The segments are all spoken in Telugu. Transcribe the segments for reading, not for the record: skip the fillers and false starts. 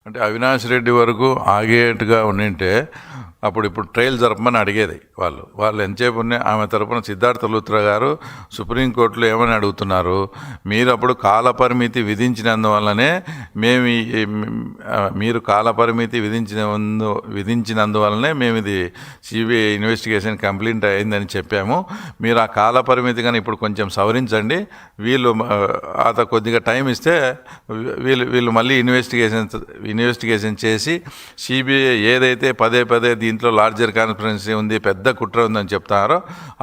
అంటే అవినాష్ రెడ్డి వరకు ఆగేట్టుగా ఉండింటే ఇప్పుడు ట్రయల్ జరపమని అడిగేది వాళ్ళు ఎంతసేపు ఉన్నాయి. ఆమె తరపున సిద్ధార్థ లూత్రా గారు సుప్రీంకోర్టులో ఏమని అడుగుతున్నారు, మీరు అప్పుడు కాలపరిమితి విధించినందువల్లనే మీరు కాలపరిమితి విధించినందువల్లనే మేము ఇది సిబిఐ ఇన్వెస్టిగేషన్ కంప్లీట్ అయిందని చెప్పాము. మీరు ఆ కాలపరిమితి కానీ ఇప్పుడు కొంచెం సవరించండి, వీళ్ళు కొద్దిగా టైం ఇస్తే వీళ్ళు మళ్ళీ ఇన్వెస్టిగేషన్ చేసి సిబిఐ ఏదైతే పదే దీంట్లో లార్జర్ కాన్స్పిరెన్సీ ఉంది, పెద్ద కుట్ర ఉందని చెప్తారో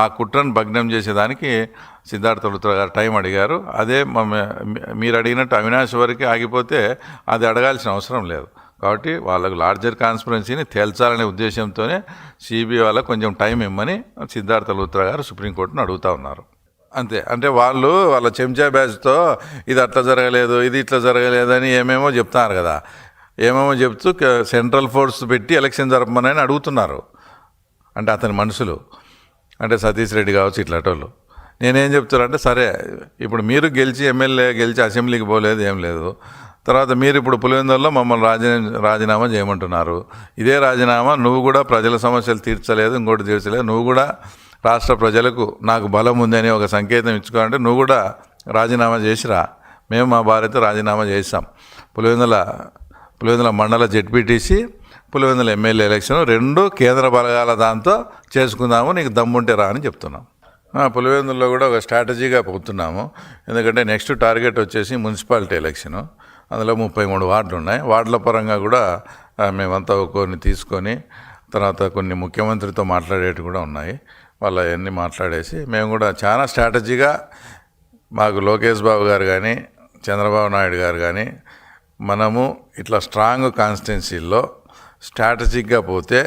ఆ కుట్రను భగ్నం చేసేదానికి సిద్ధార్థ లూత్రా గారు టైం అడిగారు. అదే మీరు అడిగినట్టు అవినాష్ వరకు ఆగిపోతే అది అడగాల్సిన అవసరం లేదు. కాబట్టి వాళ్ళకు లార్జర్ కాన్స్పిరెన్సీని తేల్చాలనే ఉద్దేశంతోనే సిబిఐ వాళ్ళకు కొంచెం టైం ఇమ్మని సిద్ధార్థ లూత్రా గారు సుప్రీంకోర్టును అడుగుతూ ఉన్నారు. అంతే. అంటే వాళ్ళ చెంచా బ్యాచ్తో ఇది అట్లా జరగలేదు, ఇది ఇట్లా జరగలేదని ఏమేమో చెప్తున్నారు కదా. ఏమేమో చెప్తూ సెంట్రల్ ఫోర్స్ పెట్టి ఎలక్షన్ జరపమని అడుగుతున్నారు. అంటే అతని మనుషులు, అంటే సతీష్ రెడ్డి కావచ్చు, ఇట్లాంటి. నేనేం చెప్తానంటే, సరే ఇప్పుడు మీరు ఎమ్మెల్యే గెలిచి అసెంబ్లీకి పోలేదు, ఏం లేదు. తర్వాత మీరు ఇప్పుడు పులివెందులలో మమ్మల్ని రాజీనామా చేయమంటున్నారు. ఇదే రాజీనామా నువ్వు కూడా ప్రజల సమస్యలు తీర్చలేదు, ఇంకోటి తీర్చలేదు, నువ్వు కూడా రాష్ట్ర ప్రజలకు నాకు బలం ఉందని ఒక సంకేతం ఇచ్చుకోవాలంటే నువ్వు కూడా రాజీనామా చేసిరా. మేము మా భార్యతో రాజీనామా చేసాం. పులివెందుల మండల జెడ్పీటీసీ, పులివెందుల ఎమ్మెల్యే ఎలక్షన్ రెండు కేంద్ర బలగాల దాంతో చేసుకుందాము, నీకు దమ్ముంటే రా అని చెప్తున్నాం. పులివెందుల్లో కూడా ఒక స్ట్రాటజీగా పోతున్నాము. ఎందుకంటే నెక్స్ట్ టార్గెట్ వచ్చేసి మున్సిపాలిటీ ఎలక్షను. అందులో 33 వార్డులు ఉన్నాయి. వార్డుల పరంగా కూడా మేమంతా కొన్ని తీసుకొని తర్వాత కొన్ని ముఖ్యమంత్రితో మాట్లాడేవి కూడా ఉన్నాయి. వాళ్ళు అవన్నీ మాట్లాడేసి మేము కూడా చాలా స్ట్రాటజీగా, మాకు లోకేష్ బాబు గారు కానీ చంద్రబాబు నాయుడు గారు కానీ మనము ఇట్లా స్ట్రాంగ్ కాన్స్టిట్యున్సీల్లో స్ట్రాటజిక్గా పోతే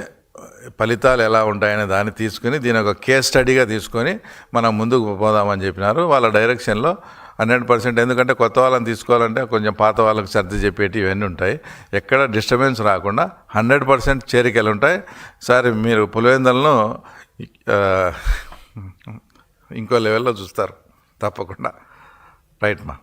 ఫలితాలు ఎలా ఉంటాయనే దాన్ని తీసుకుని దీని ఒక కేస్ స్టడీగా తీసుకొని మనం ముందుకు పోదామని చెప్పినారు. వాళ్ళ డైరెక్షన్లో 100%. ఎందుకంటే కొత్త వాళ్ళని తీసుకోవాలంటే కొంచెం పాత వాళ్ళకి సర్ది చెప్పేటి ఇవన్నీ ఉంటాయి. ఎక్కడ డిస్టర్బెన్స్ రాకుండా 100% చేరికలు ఉంటాయి. సరే మీరు పులివెందులను ఇంకో లెవెల్లో చూస్తారు తప్పకుండా. రైట్ మా.